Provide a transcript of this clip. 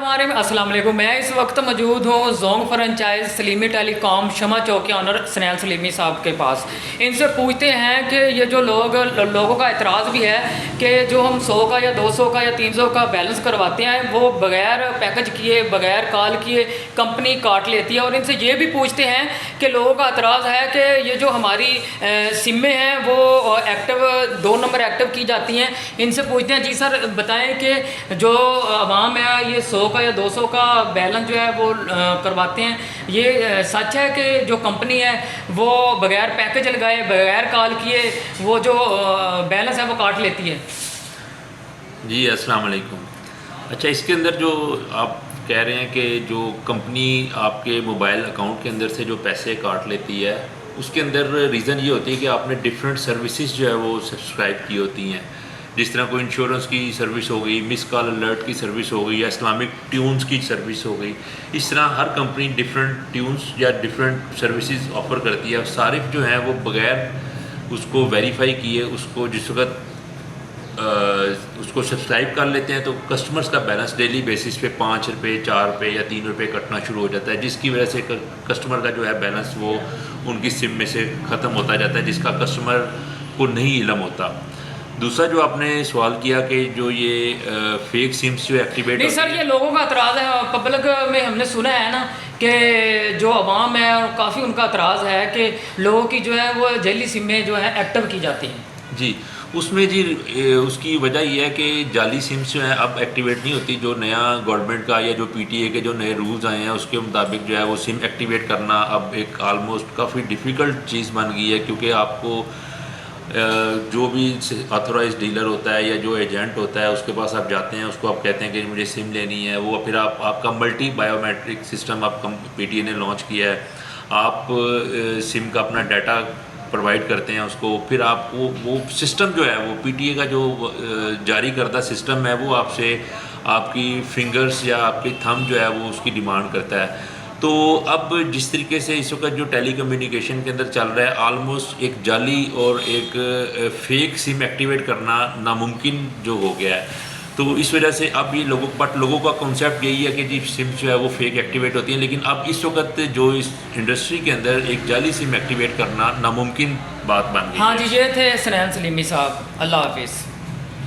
अस्सलाम वालेकुम। मैं इस वक्त मौजूद हूँ जोंग फ्रेंचाइज सलीमी टेलीकॉम शमा चौक के ऑनर सनैल सलीमी साहब के पास। इनसे पूछते हैं कि ये जो लोगों का एतराज़ भी है कि जो हम 100 का या 200 का या 300 का बैलेंस करवाते हैं वो बग़ैर पैकेज किए बग़ैर कॉल किए कंपनी काट लेती है। और इनसे ये भी पूछते हैं कि लोगों का एतराज़ है कि ये जो हमारी सिमें हैं वो एक्टिव 2 नंबर एक्टिव की जाती हैं। इनसे पूछते हैं जी सर बताएं कि जो आवाम है ये 100 का या 200 का बैलेंस जो है वो करवाते हैं, ये सच है कि जो कंपनी है वो बग़ैर पैकेज लगाए बग़ैर कॉल किए वो जो बैलेंस है वो काट लेती है? जी अस्सलाम वालेकुम। अच्छा, इसके अंदर जो आप कह रहे हैं कि जो कंपनी आपके मोबाइल अकाउंट के अंदर से जो पैसे काट लेती है उसके अंदर रीज़न ये होती है कि आपने डिफरेंट सर्विसेज जो है वो सब्सक्राइब की होती हैं। जिस तरह कोई इंश्योरेंस की सर्विस हो गई, मिस कॉल अलर्ट की सर्विस हो गई या इस्लामिक ट्यून्स की सर्विस हो गई। इस तरह हर कंपनी डिफरेंट ट्यून्स या डिफरेंट सर्विसेज ऑफ़र करती है। सारिफ जो है वो बग़ैर उसको वेरीफाई किए उसको जिस वक्त उसको सब्सक्राइब कर लेते हैं तो कस्टमर्स का बैलेंस डेली बेसिस पे 5 रुपये 4 रुपये या 3 रुपये कटना शुरू हो जाता है, जिसकी वजह से कस्टमर का जो है बैलेंस वो उनकी सिम में से ख़त्म होता जाता है, जिसका कस्टमर को नहीं इल्म होता। दूसरा जो आपने सवाल किया कि जो ये फेक सिम्स जो एक्टिवेट नहीं सर, ये लोगों का एतराज़ है पब्लिक में, हमने सुना है ना कि जो आवाम है काफ़ी उनका एतराज़ है कि लोगों की जो है वो जाली सिमें जो है एक्टिव की जाती हैं। जी, उसमें जी उसकी वजह यह है कि जाली सिम्स जो हैं अब एक्टिवेट नहीं होती। जो नया गवर्नमेंट का या जो पीटीए के जो नए रूल्स आए हैं उसके मुताबिक जो है वो सिम एक्टिवेट करना अब एक आलमोस्ट काफ़ी डिफ़िकल्ट चीज़ बन गई है, क्योंकि आपको जो भी ऑथोराइज डीलर होता है या जो एजेंट होता है उसके पास आप जाते हैं, उसको आप कहते हैं कि मुझे सिम लेनी है, वो फिर आपका मल्टी बायोमेट्रिक सिस्टम आप पीटीए ने लॉन्च किया है। आप सिम का अपना डाटा प्रोवाइड करते हैं उसको, फिर आपको वो सिस्टम जो है वो पीटीए का जो जारी करदा सिस्टम है वो आपसे आपकी फिंगर्स या आपकी थंब जो है वो उसकी डिमांड करता है। तो अब जिस तरीके से इस वक्त जो टेली कम्युनिकेशन के अंदर चल रहा है, आलमोस्ट एक जाली और एक फेक सिम एक्टिवेट करना नामुमकिन जो हो गया है। तो इस वजह से अब ये लोगों का कॉन्सेप्ट यही है कि जी सिम जो है वो फेक एक्टिवेट होती है, लेकिन अब इस वक्त जो इस इंडस्ट्री के अंदर एक जाली सिम एक्टिवेट करना नामुमकिन बात बन गई। हाँ जी, ये थे सनैल सलीमी साहब। अल्लाह हाफिज़।